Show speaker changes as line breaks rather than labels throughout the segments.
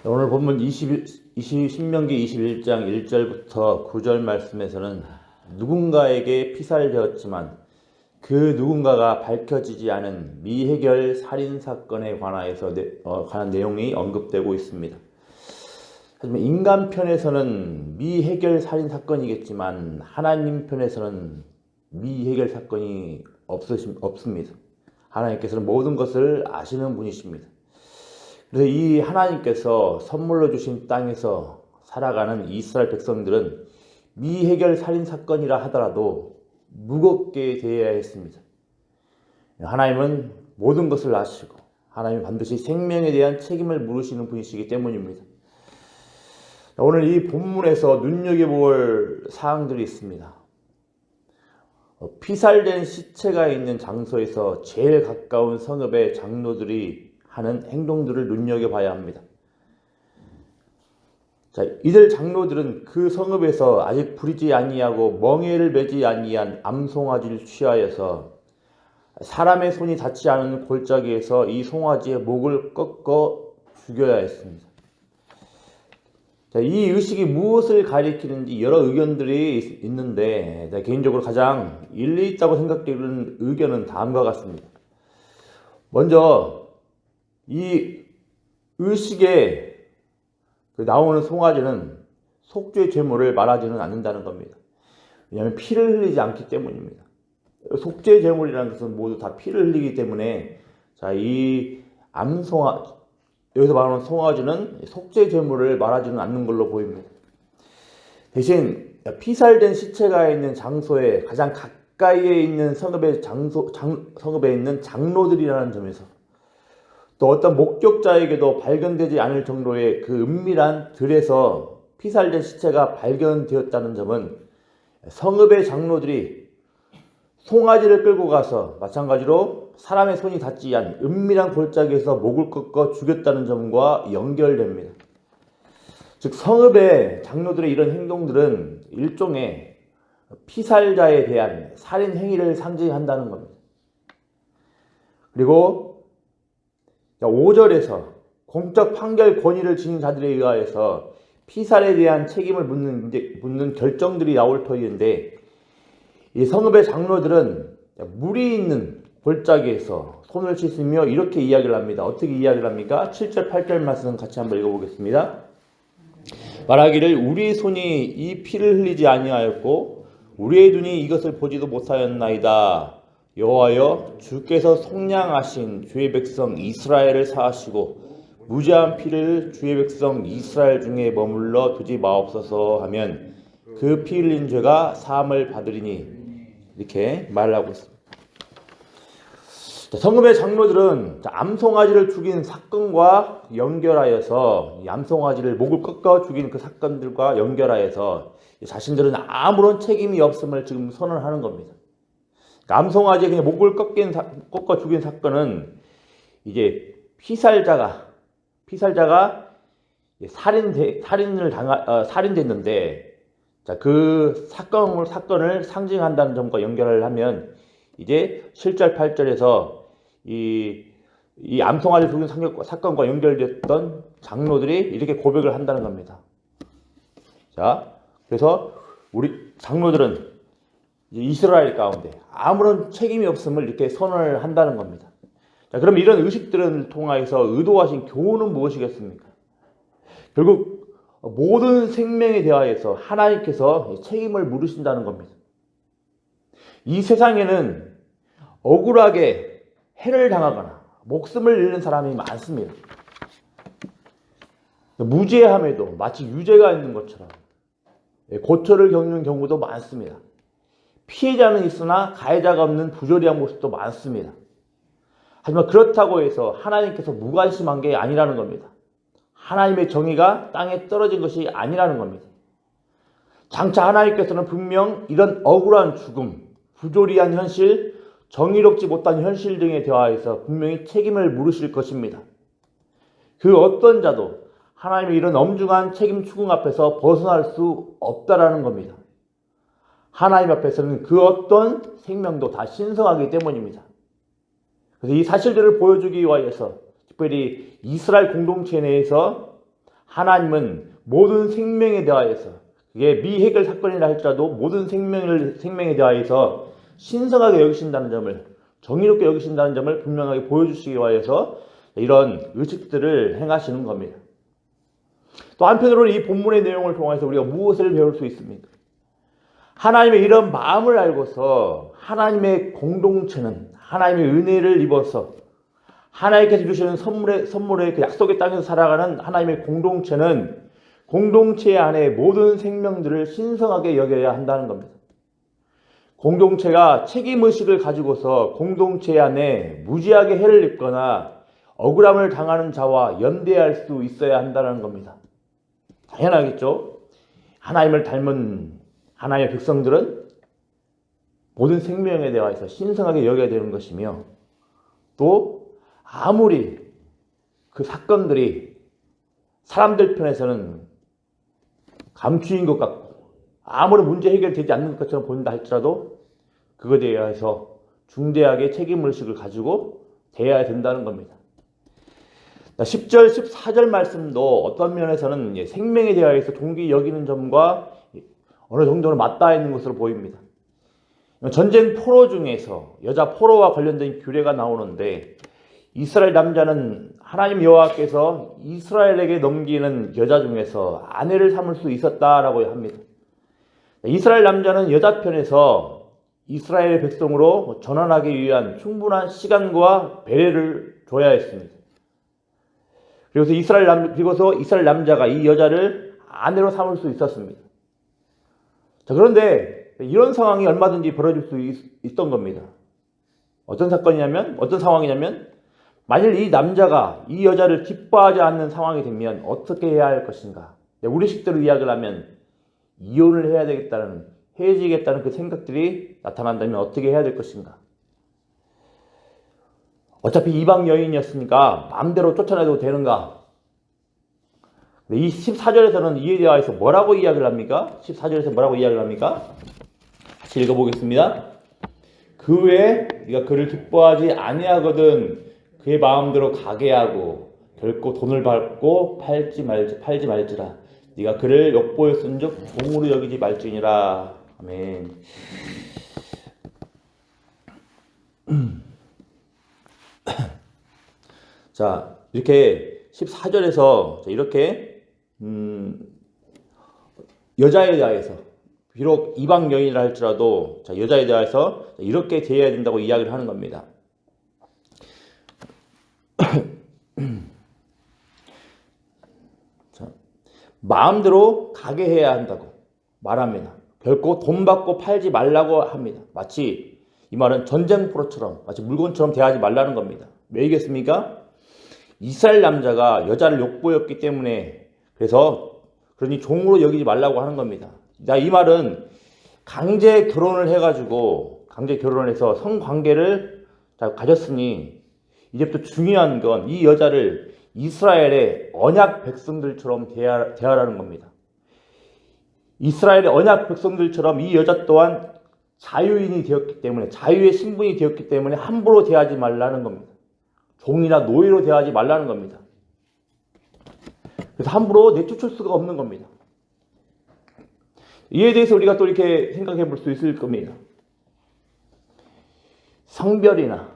오늘 본문 신명기 21장 1절부터 9절 말씀에서는 누군가에게 피살되었지만 그 누군가가 밝혀지지 않은 미해결 살인사건에 관한 내용이 언급되고 있습니다. 하지만 인간 편에서는 미해결 살인사건이겠지만 하나님 편에서는 미해결 사건이 없습니다. 하나님께서는 모든 것을 아시는 분이십니다. 그래서 이 하나님께서 선물로 주신 땅에서 살아가는 이스라엘 백성들은 미해결 살인사건이라 하더라도 무겁게 대해야 했습니다. 하나님은 모든 것을 아시고 하나님은 반드시 생명에 대한 책임을 물으시는 분이시기 때문입니다. 오늘 이 본문에서 눈여겨볼 사항들이 있습니다. 피살된 시체가 있는 장소에서 제일 가까운 성읍의 장로들이 하는 행동들을 눈여겨봐야 합니다. 자, 이들 장로들은 그 성읍에서 아직 부리지 아니하고 멍에를 매지 아니한 암송아지를 취하여서 사람의 손이 닿지 않은 골짜기에서 이 송아지의 목을 꺾어 죽여야 했습니다. 자, 이 의식이 무엇을 가리키는지 여러 의견들이 있는데 개인적으로 가장 일리 있다고 생각되는 의견은 다음과 같습니다. 먼저 이 의식에 나오는 송아지는 속죄 제물을 말하지는 않는다는 겁니다. 왜냐하면 피를 흘리지 않기 때문입니다. 속죄 제물이라는 것은 모두 다 피를 흘리기 때문에 자, 이 여기서 말하는 송아지는 속죄 제물을 말하지는 않는 걸로 보입니다. 대신 피살된 시체가 있는 장소에 가장 가까이에 있는 성읍에 있는 장로들이라는 점에서 또 어떤 목격자에게도 발견되지 않을 정도의 그 은밀한 들에서 피살된 시체가 발견되었다는 점은 성읍의 장로들이 송아지를 끌고 가서 마찬가지로 사람의 손이 닿지 않은 은밀한 골짜기에서 목을 꺾어 죽였다는 점과 연결됩니다. 즉 성읍의 장로들의 이런 행동들은 일종의 피살자에 대한 살인 행위를 상징한다는 겁니다. 그리고 5절에서 공적 판결 권위를 지닌 자들에 의하여서 피살에 대한 책임을 묻는 결정들이 나올 터인데 이 성읍의 장로들은 물이 있는 골짜기에서 손을 씻으며 이렇게 이야기를 합니다. 어떻게 이야기를 합니까? 7절 8절 말씀 같이 한번 읽어보겠습니다. 말하기를 우리의 손이 이 피를 흘리지 아니하였고 우리의 눈이 이것을 보지도 못하였나이다. 여호와여 주께서 속량하신 주의 백성 이스라엘을 사하시고 무죄한 피를 주의 백성 이스라엘 중에 머물러 두지 마옵소서 하면 그 피 흘린 죄가 사함을 받으리니 이렇게 말을 하고 있습니다. 성읍의 장로들은 암송아지를 죽인 사건과 연결하여서 이 암송아지를 목을 꺾어 죽인 그 사건들과 연결하여서 자신들은 아무런 책임이 없음을 지금 선언하는 겁니다. 암송아지의 그냥 목을 꺾어 죽인 사건은 이제 피살자가 살인됐는데 자, 그 사건을 상징한다는 점과 연결을 하면 이제 7절 8절에서 이 암송아지 죽인 사건과 연결됐던 장로들이 이렇게 고백을 한다는 겁니다. 자, 그래서 우리 장로들은 이스라엘 가운데 아무런 책임이 없음을 이렇게 선언을 한다는 겁니다. 자, 그럼 이런 의식들을 통해서 의도하신 교훈은 무엇이겠습니까? 결국 모든 생명에 대하여서 하나님께서 책임을 물으신다는 겁니다. 이 세상에는 억울하게 해를 당하거나 목숨을 잃는 사람이 많습니다. 무죄함에도 마치 유죄가 있는 것처럼 고초를 겪는 경우도 많습니다. 피해자는 있으나 가해자가 없는 부조리한 모습도 많습니다. 하지만 그렇다고 해서 하나님께서 무관심한 게 아니라는 겁니다. 하나님의 정의가 땅에 떨어진 것이 아니라는 겁니다. 장차 하나님께서는 분명 이런 억울한 죽음, 부조리한 현실, 정의롭지 못한 현실 등에 대하여서 분명히 책임을 물으실 것입니다. 그 어떤 자도 하나님의 이런 엄중한 책임 추궁 앞에서 벗어날 수 없다라는 겁니다. 하나님 앞에서는 그 어떤 생명도 다 신성하기 때문입니다. 그래서 이 사실들을 보여주기 위해서 특별히 이스라엘 공동체 내에서 하나님은 모든 생명에 대하여서, 그게 미해결 사건이라 할지라도 모든 생명에 대하여서 신성하게 여기신다는 점을, 정의롭게 여기신다는 점을 분명하게 보여주시기 위하여서 이런 의식들을 행하시는 겁니다. 또 한편으로는 이 본문의 내용을 통해서 우리가 무엇을 배울 수 있습니까? 하나님의 이런 마음을 알고서 하나님의 공동체는, 하나님의 은혜를 입어서 하나님께서 주시는 선물의 그 약속의 땅에서 살아가는 하나님의 공동체는 공동체 안에 모든 생명들을 신성하게 여겨야 한다는 겁니다. 공동체가 책임의식을 가지고서 공동체 안에 무지하게 해를 입거나 억울함을 당하는 자와 연대할 수 있어야 한다는 겁니다. 당연하겠죠. 하나님을 닮은 하나님의 백성들은 모든 생명에 대해서 신성하게 여겨야 되는 것이며, 또 아무리 그 사건들이 사람들 편에서는 감추인 것 같고 아무리 문제 해결되지 않는 것처럼 보인다 할지라도 그것에 대해서 중대하게 책임의식을 가지고 대해야 된다는 겁니다. 10절, 14절 말씀도 어떤 면에서는 생명에 대하여서 동기 여기는 점과 어느 정도는 맞닿아 있는 것으로 보입니다. 전쟁 포로 중에서 여자 포로와 관련된 규례가 나오는데, 이스라엘 남자는 하나님 여호와께서 이스라엘에게 넘기는 여자 중에서 아내를 삼을 수 있었다라고 합니다. 이스라엘 남자는 여자 편에서 이스라엘의 백성으로 전환하기 위한 충분한 시간과 배려를 줘야 했습니다. 그래서 이스라엘 남자가 이 여자를 아내로 삼을 수 있었습니다. 자, 그런데 이런 상황이 얼마든지 벌어질 수 있던 겁니다. 어떤 상황이냐면, 만일 이 남자가 이 여자를 기뻐하지 않는 상황이 되면 어떻게 해야 할 것인가? 우리 식대로 이야기를 하면 이혼을 해야 되겠다는, 헤어지겠다는 그 생각들이 나타난다면 어떻게 해야 될 것인가? 어차피 이방 여인이었으니까 마음대로 쫓아내도 되는가? 이 14절에서는 이에 대해서 뭐라고 이야기를 합니까? 14절에서 뭐라고 이야기를 합니까? 같이 읽어보겠습니다. 그 외에 네가 그를 기뻐하지 아니하거든 그의 마음대로 가게 하고 결코 돈을 받고 팔지 말지라. 네가 그를 욕보였은즉 종으로 여기지 말지니라. 아멘. 자, 이렇게 14절에서 이렇게 여자에 대해서, 비록 이방 여인이라 할지라도 여자에 대해서 이렇게 대해야 된다고 이야기를 하는 겁니다. 자, 마음대로 가게 해야 한다고 말합니다. 결코 돈 받고 팔지 말라고 합니다. 마치 이 말은 전쟁포로처럼, 마치 물건처럼 대하지 말라는 겁니다. 왜이겠습니까? 이스라엘 남자가 여자를 욕보였기 때문에, 그러니 종으로 여기지 말라고 하는 겁니다. 이 말은 강제 결혼을 해서 성관계를 가졌으니 이제부터 중요한 건 이 여자를 이스라엘의 언약 백성들처럼 대하라는 겁니다. 이스라엘의 언약 백성들처럼 이 여자 또한 자유인이 되었기 때문에, 자유의 신분이 되었기 때문에 함부로 대하지 말라는 겁니다. 종이나 노예로 대하지 말라는 겁니다. 그래서 함부로 내쫓을 수가 없는 겁니다. 이에 대해서 우리가 또 이렇게 생각해 볼 수 있을 겁니다. 성별이나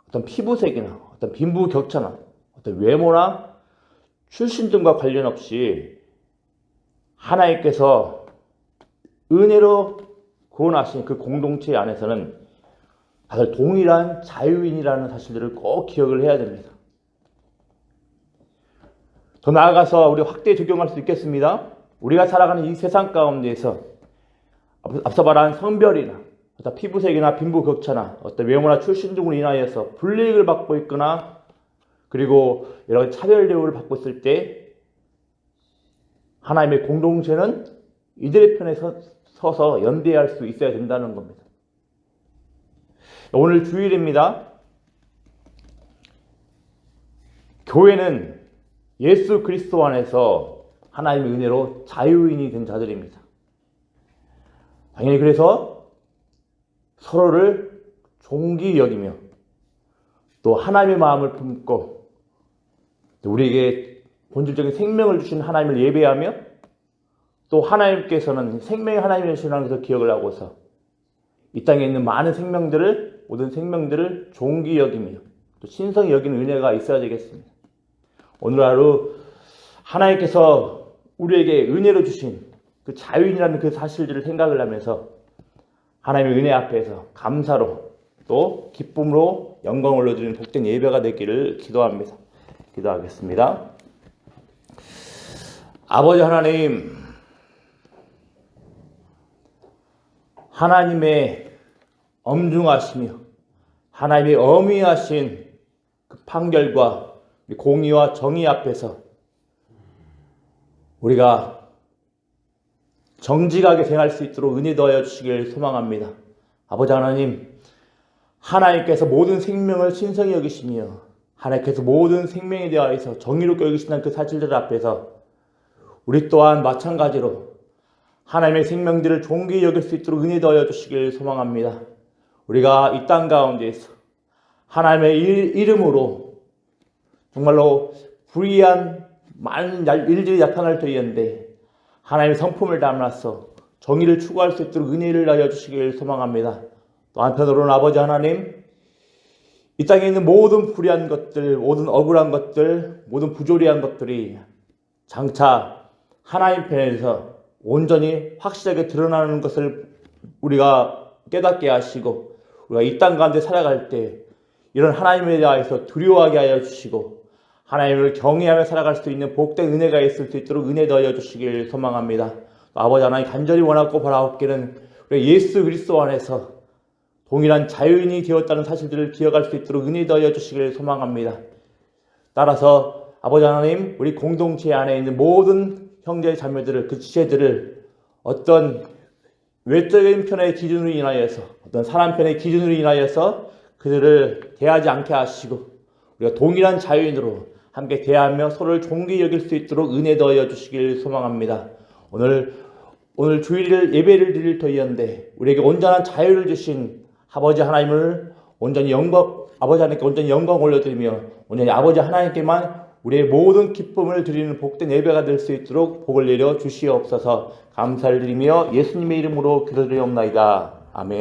어떤 피부색이나 어떤 빈부격차나 어떤 외모나 출신 등과 관련 없이 하나님께서 은혜로 구원하신 그 공동체 안에서는 다들 동일한 자유인이라는 사실들을 꼭 기억을 해야 됩니다. 더 나아가서 우리 확대 적용할 수 있겠습니다. 우리가 살아가는 이 세상 가운데에서 앞서 말한 성별이나 어떤 피부색이나 빈부격차나 어떤 외모나 출신 등으로 인하여서 불이익을 받고 있거나 그리고 여러 가지 차별 대우를 받고 있을 때 하나님의 공동체는 이들의 편에 서서 연대할 수 있어야 된다는 겁니다. 오늘 주일입니다. 교회는 예수 그리스도 안에서 하나님의 은혜로 자유인이 된 자들입니다. 당연히 그래서 서로를 존귀 여기며 또 하나님의 마음을 품고 우리에게 본질적인 생명을 주신 하나님을 예배하며 또 하나님께서는 생명의 하나님이신 하나님께서 기억을 하고서 이 땅에 있는 많은 생명들을 모든 생명들을 존귀 여기며 또 신성히 여기는 은혜가 있어야 되겠습니다. 오늘 하루 하나님께서 우리에게 은혜로 주신 그 자유인이라는 그 사실들을 생각을 하면서 하나님의 은혜 앞에서 감사로 또 기쁨으로 영광을 올려드리는 복된 예배가 되기를 기도합니다. 기도하겠습니다. 아버지 하나님, 하나님의 엄중하시며 하나님의 엄위하신 그 판결과 공의와 정의 앞에서 우리가 정직하게 생활할 수 있도록 은혜 더하여 주시길 소망합니다. 아버지 하나님, 하나님께서 모든 생명을 신성히 여기시며 하나님께서 모든 생명에 대하여서 정의롭게 여기신다는 그 사실들 앞에서 우리 또한 마찬가지로 하나님의 생명들을 존귀히 여길 수 있도록 은혜 더하여 주시길 소망합니다. 우리가 이 땅 가운데에서 하나님의 이름으로 정말로 불의한 많은 일들이 나타날 때였는데 하나님의 성품을 담아서 정의를 추구할 수 있도록 은혜를 더하여 주시길 소망합니다. 또 한편으로는 아버지 하나님, 이 땅에 있는 모든 불의한 것들, 모든 억울한 것들, 모든 부조리한 것들이 장차 하나님 편에서 온전히 확실하게 드러나는 것을 우리가 깨닫게 하시고 우리가 이 땅 가운데 살아갈 때 이런 하나님에 대하여서 두려워하게 하여 주시고 하나님을 경외하며 살아갈 수 있는 복된 은혜가 있을 수 있도록 은혜 더하여 주시길 소망합니다. 아버지 하나님, 간절히 원하고 바라옵기는 우리 예수 그리스도 안에서 동일한 자유인이 되었다는 사실들을 기억할 수 있도록 은혜 더하여 주시길 소망합니다. 따라서 아버지 하나님, 우리 공동체 안에 있는 모든 형제 자매들을, 그 지체들을 어떤 외적인 편의 기준으로 인하여서, 어떤 사람 편의 기준으로 인하여서 그들을 대하지 않게 하시고 우리가 동일한 자유인으로 함께 대하며 서로를 존귀히 여길 수 있도록 은혜 더하여 주시길 소망합니다. 오늘 주일 예배를 드릴 터이었는데 우리에게 온전한 자유를 주신 아버지 하나님을 아버지 하나님께 온전히 영광 올려드리며 온전히 아버지 하나님께만 우리의 모든 기쁨을 드리는 복된 예배가 될 수 있도록 복을 내려 주시옵소서. 감사를 드리며 예수님의 이름으로 기도드리옵나이다. 아멘.